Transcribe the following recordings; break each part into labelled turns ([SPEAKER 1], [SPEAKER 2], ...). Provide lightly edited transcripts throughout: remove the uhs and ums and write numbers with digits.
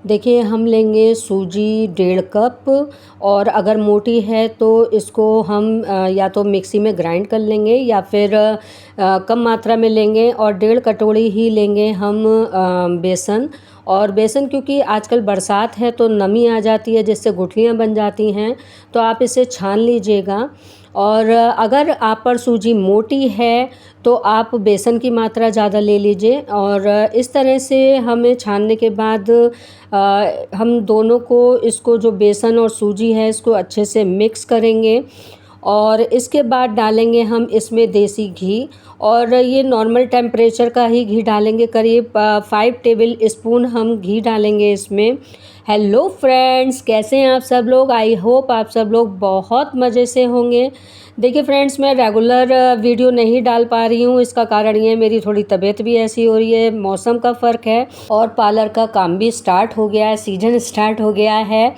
[SPEAKER 1] देखिए हम लेंगे सूजी 1.5 कप। और अगर मोटी है तो इसको हम या तो मिक्सी में ग्राइंड कर लेंगे या फिर कम मात्रा में लेंगे। और 1.5 कटोरी ही लेंगे हम बेसन। और बेसन क्योंकि आजकल बरसात है तो नमी आ जाती है जिससे गुठलियाँ बन जाती हैं, तो आप इसे छान लीजिएगा। और अगर आप पर सूजी मोटी है तो आप बेसन की मात्रा ज़्यादा ले लीजिए। और इस तरह से हमें छानने के बाद हम दोनों को इसको जो बेसन और सूजी है इसको अच्छे से मिक्स करेंगे। और इसके बाद डालेंगे हम इसमें देसी घी। और ये नॉर्मल टेम्परेचर का ही घी डालेंगे, करीब 5 टेबल स्पून हम घी डालेंगे इसमें। हेलो फ्रेंड्स, कैसे हैं आप सब लोग? आई होप आप सब लोग बहुत मज़े से होंगे। देखिए फ्रेंड्स, मैं रेगुलर वीडियो नहीं डाल पा रही हूँ। इसका कारण ये है मेरी थोड़ी तबीयत भी ऐसी हो रही है, मौसम का फ़र्क है और पार्लर का काम भी स्टार्ट हो गया है, सीजन स्टार्ट हो गया है।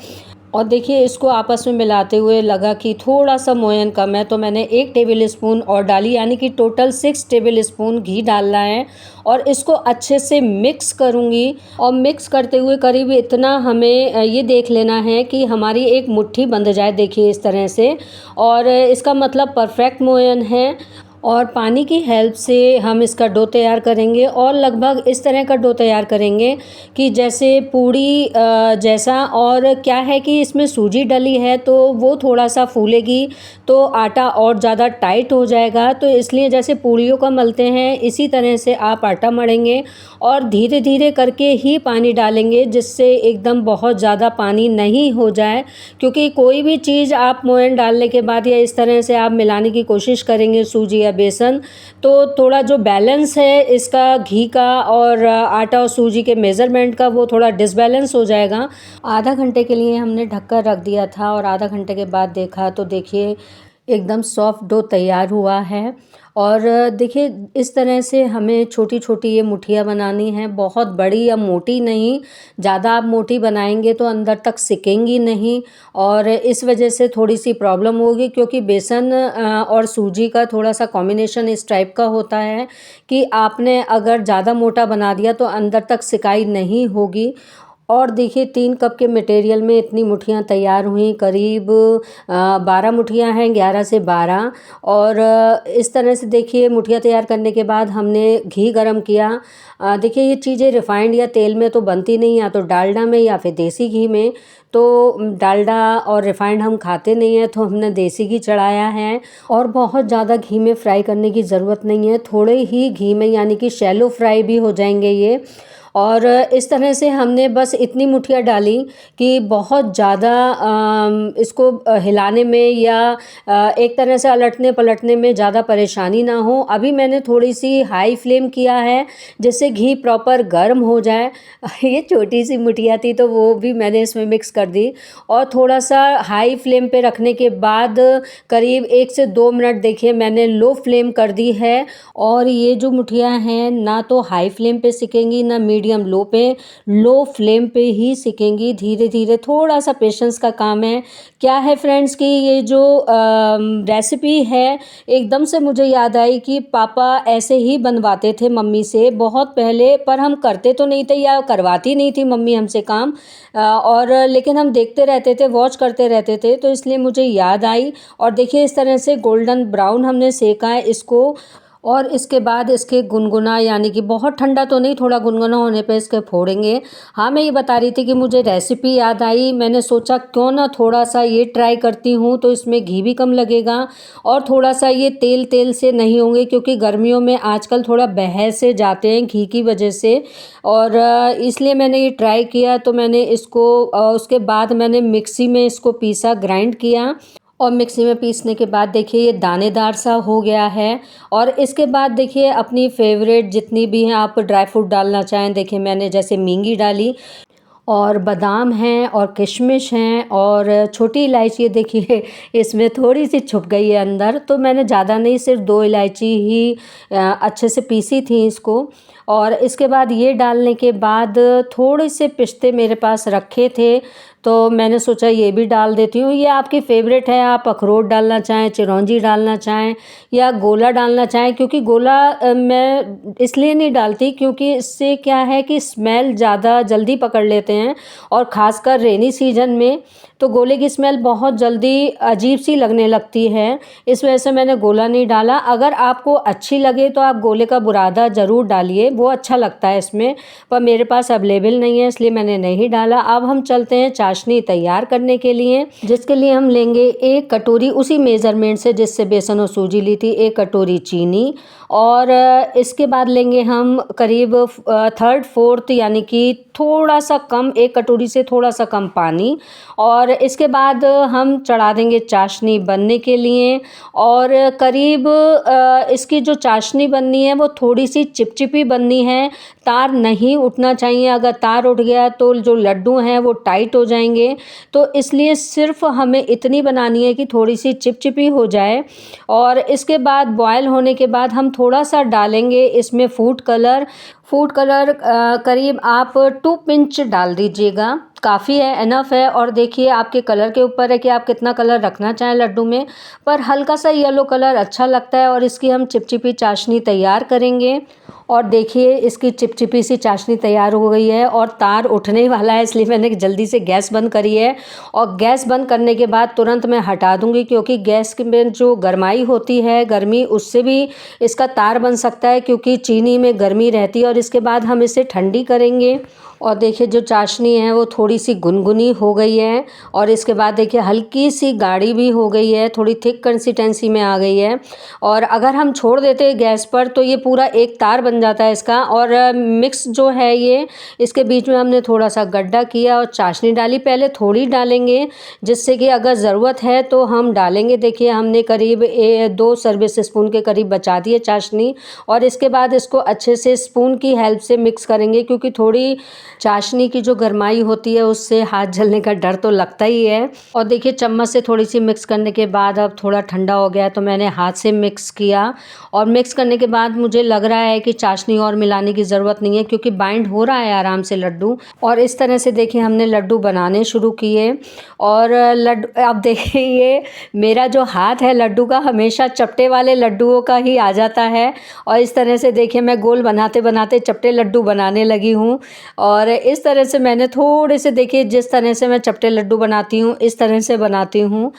[SPEAKER 1] और देखिए इसको आपस में मिलाते हुए लगा कि थोड़ा सा मोयन कम है, तो मैंने 1 टेबल स्पून और डाली, यानी कि टोटल 6 टेबल स्पून घी डालना है। और इसको अच्छे से मिक्स करूँगी। और मिक्स करते हुए करीब इतना हमें ये देख लेना है कि हमारी एक मुट्ठी बंध जाए, देखिए इस तरह से। और इसका मतलब परफेक्ट मोयन है। और पानी की हेल्प से हम इसका डो तैयार करेंगे और लगभग इस तरह का डो तैयार करेंगे कि जैसे पूड़ी जैसा। और क्या है कि इसमें सूजी डली है तो वो थोड़ा सा फूलेगी तो आटा और ज़्यादा टाइट हो जाएगा, तो इसलिए जैसे पूड़ियों का मलते हैं इसी तरह से आप आटा मलेंगे। और धीरे धीरे करके ही पानी डालेंगे, जिससे एकदम बहुत ज़्यादा पानी नहीं हो जाए। क्योंकि कोई भी चीज़ आप मोयन डालने के बाद या इस तरह से आप मिलाने की कोशिश करेंगे सूजी या बेसन, तो थोड़ा जो बैलेंस है इसका घी का और आटा और सूजी के मेज़रमेंट का वो थोड़ा डिसबैलेंस हो जाएगा। आधा घंटे के लिए हमने ढककर रख दिया था और आधा घंटे के बाद देखा तो देखिए एकदम सॉफ्ट डो तैयार हुआ है। और देखिए इस तरह से हमें छोटी छोटी ये मुठियाँ बनानी हैं, बहुत बड़ी या मोटी नहीं। ज़्यादा आप मोटी बनाएंगे तो अंदर तक सिकेंगी नहीं और इस वजह से थोड़ी सी प्रॉब्लम होगी, क्योंकि बेसन और सूजी का थोड़ा सा कॉम्बिनेशन इस टाइप का होता है कि आपने अगर ज़्यादा मोटा बना दिया तो अंदर तक सिकाई नहीं होगी। और देखिए 3 कप के मटेरियल में इतनी मुठियाँ तैयार हुई, करीब 12 मुठियाँ हैं, 11 से 12। और इस तरह से देखिए मुठियाँ तैयार करने के बाद हमने घी गरम किया। देखिए ये चीज़ें रिफाइंड या तेल में तो बनती नहीं, या तो डालडा में या फिर देसी घी में। तो डालडा और रिफाइंड हम खाते नहीं हैं, तो हमने देसी घी चढ़ाया है। और बहुत ज़्यादा घी में फ्राई करने की ज़रूरत नहीं है, थोड़े ही घी में, यानी कि शैलो फ्राई भी हो जाएंगे ये। और इस तरह से हमने बस इतनी मुठियाँ डाली कि बहुत ज़्यादा इसको हिलाने में या एक तरह से अलटने पलटने में ज़्यादा परेशानी ना हो। अभी मैंने थोड़ी सी हाई फ्लेम किया है जिससे घी प्रॉपर गर्म हो जाए। ये छोटी सी मुठियाँ थी तो वो भी मैंने इसमें मिक्स कर दी। और थोड़ा सा हाई फ्लेम पे रखने के बाद करीब 1 से 2 मिनट देखिए मैंने लो फ्लेम कर दी है। और ये जो मुठियाँ हैं ना तो हाई फ्लेम पे सिकेंगी ना मीडियम लो फ्लेम पे ही सिकेंगी। धीरे धीरे, थोड़ा सा पेशेंस का काम है। क्या है फ्रेंड्स कि ये जो रेसिपी है एकदम से मुझे याद आई कि पापा ऐसे ही बनवाते थे मम्मी से बहुत पहले, पर हम करते तो नहीं थे या करवाती नहीं थी मम्मी हमसे काम। और लेकिन हम देखते रहते थे, वॉच करते रहते थे, तो इसलिए मुझे याद आई। और देखिए इस तरह से गोल्डन ब्राउन हमने सेका है इसको। और इसके बाद इसके गुनगुना, यानी कि बहुत ठंडा तो नहीं, थोड़ा गुनगुना होने पे इसके फोड़ेंगे। हाँ, मैं ये बता रही थी कि मुझे रेसिपी याद आई, मैंने सोचा क्यों ना थोड़ा सा ये ट्राई करती हूँ, तो इसमें घी भी कम लगेगा और थोड़ा सा ये तेल तेल से नहीं होंगे, क्योंकि गर्मियों में आजकल थोड़ा बह से जाते हैं घी की वजह से। और इसलिए मैंने ये ट्राई किया। तो मैंने इसको उसके बाद मैंने मिक्सी में इसको पीसा, ग्राइंड किया। और मिक्सी में पीसने के बाद देखिए ये दानेदार सा हो गया है। और इसके बाद देखिए अपनी फेवरेट जितनी भी हैं आप ड्राई फ्रूट डालना चाहें, देखिए मैंने जैसे मूंगी डाली और बादाम हैं और किशमिश हैं और छोटी इलायची देखिए इसमें थोड़ी सी छुप गई है अंदर, तो मैंने ज़्यादा नहीं, सिर्फ 2 इलायची ही अच्छे से पीसी थी इसको। और इसके बाद ये डालने के बाद थोड़े से पिस्ते मेरे पास रखे थे, तो मैंने सोचा ये भी डाल देती हूँ। ये आपकी फ़ेवरेट है, आप अखरोट डालना चाहें, चिरौंजी डालना चाहें या गोला डालना चाहें, क्योंकि गोला मैं इसलिए नहीं डालती क्योंकि इससे क्या है कि स्मेल ज़्यादा जल्दी पकड़ लेते हैं, और ख़ासकर रेनी सीजन में तो गोले की स्मेल बहुत जल्दी अजीब सी लगने लगती है। इस वजह से मैंने गोला नहीं डाला। अगर आपको अच्छी लगे तो आप गोले का बुरादा ज़रूर डालिए, वो अच्छा लगता है इसमें, पर मेरे पास अवेलेबल नहीं है इसलिए मैंने नहीं डाला। अब हम चलते हैं चाशनी तैयार करने के लिए, जिसके लिए हम लेंगे 1 कटोरी उसी मेज़रमेंट से जिससे बेसन और सूजी ली थी, 1 कटोरी चीनी, और इसके बाद लेंगे हम करीब 1/3 यानी कि थोड़ा सा कम, 1 कटोरी से थोड़ा सा कम पानी, और इसके बाद हम चढ़ा देंगे चाशनी बनने के लिए। और करीब इसकी जो चाशनी बननी है वो थोड़ी सी चिपचिपी बननी है, तार नहीं उठना चाहिए। अगर तार उठ गया तो जो लड्डू हैं वो टाइट हो जाएंगे, तो इसलिए सिर्फ हमें इतनी बनानी है कि थोड़ी सी चिपचिपी हो जाए। और इसके बाद बॉयल होने के बाद हम थोड़ा सा डालेंगे इसमें फूड कलर। करीब आप 2 पिंच डाल दीजिएगा, काफ़ी है, इनफ है। और देखिए आपके कलर के ऊपर है कि आप कितना कलर रखना चाहें लड्डू में, पर हल्का सा येलो कलर अच्छा लगता है। और इसकी हम चिपचिपी चाशनी तैयार करेंगे। और देखिए इसकी चिपचिपी सी चाशनी तैयार हो गई है और तार उठने वाला है, इसलिए मैंने जल्दी से गैस बंद करी है। और गैस बंद करने के बाद तुरंत मैं हटा दूंगी, क्योंकि गैस में जो गर्माई होती है, गर्मी, उससे भी इसका तार बन सकता है, क्योंकि चीनी में गर्मी रहती है। और इसके बाद हम इसे ठंडी करेंगे। और देखिए जो चाशनी है वो थोड़ी सी गुनगुनी हो गई है, और इसके बाद देखिए हल्की सी गाढ़ी भी हो गई है, थोड़ी थिक कंसिस्टेंसी में आ गई है। और अगर हम छोड़ देते हैं गैस पर तो ये पूरा एक तार बन जाता है इसका। और मिक्स जो है ये, इसके बीच में हमने थोड़ा सा गड्ढा किया और चाशनी डाली। पहले थोड़ी डालेंगे जिससे कि अगर ज़रूरत है तो हम डालेंगे। देखिए हमने करीब 2 सर्विस स्पून के करीब बचा दिए चाशनी। और इसके बाद इसको अच्छे से स्पून की हेल्प से मिक्स करेंगे, क्योंकि थोड़ी चाशनी की जो गर्माई होती है उससे हाथ जलने का डर तो लगता ही है। और देखिए चम्मच से थोड़ी सी मिक्स करने के बाद अब थोड़ा ठंडा हो गया तो मैंने हाथ से मिक्स किया। और मिक्स करने के बाद मुझे लग रहा है कि चाशनी और मिलाने की ज़रूरत नहीं है, क्योंकि बाइंड हो रहा है आराम से लड्डू। और इस तरह से देखिए हमने लड्डू बनाने शुरू किए। और लड्डू, अब देखिए ये मेरा जो हाथ है लड्डू का हमेशा चपटे वाले लड्डुओं का ही आ जाता है। और इस तरह से देखिए मैं गोल बनाते बनाते चपटे लड्डू बनाने लगी हूँ। और इस तरह से मैंने थोड़े से, देखिए जिस तरह से मैं चपटे लड्डू बनाती हूँ इस तरह से बनाती हूँ।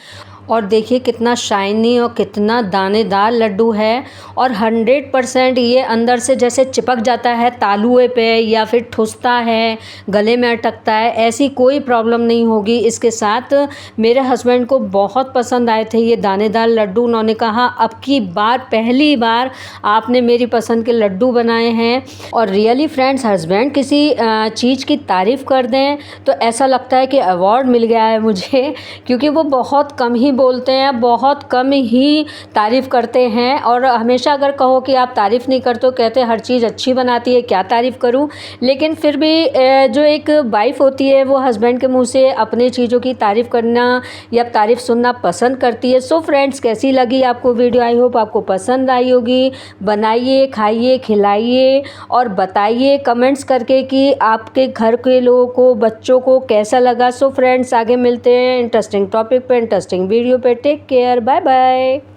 [SPEAKER 1] और देखिए कितना शाइनी और कितना दानेदार लड्डू है। और 100% ये अंदर से जैसे चिपक जाता है तालुए पे, या फिर ठुसता है, गले में अटकता है, ऐसी कोई प्रॉब्लम नहीं होगी इसके साथ। मेरे हस्बैंड को बहुत पसंद आए थे ये दानेदार लड्डू। उन्होंने कहा अब की बार, पहली बार आपने मेरी पसंद के लड्डू बनाए हैं। और रियली फ्रेंड्स, हस्बैंड किसी चीज़ की तारीफ़ कर दें तो ऐसा लगता है कि अवार्ड मिल गया है मुझे, क्योंकि वो बहुत कम ही बोलते हैं, बहुत कम ही तारीफ़ करते हैं। और हमेशा अगर कहो कि आप तारीफ़ नहीं करते, तो कहते हर चीज़ अच्छी बनाती है, क्या तारीफ़ करूं। लेकिन फिर भी जो एक वाइफ होती है वो हस्बैंड के मुंह से अपनी चीज़ों की तारीफ़ करना या तारीफ़ सुनना पसंद करती है। सो फ्रेंड्स, कैसी लगी आपको वीडियो? आई होप आपको पसंद आई होगी। बनाइए, खाइए, खिलाइए और बताइए कमेंट्स करके कि आपके घर के लोगों को, बच्चों को कैसा लगा। सो फ्रेंड्स, आगे मिलते हैं इंटरेस्टिंग टॉपिक पे, इंटरेस्टिंग वीडियो पे। Take care, bye bye.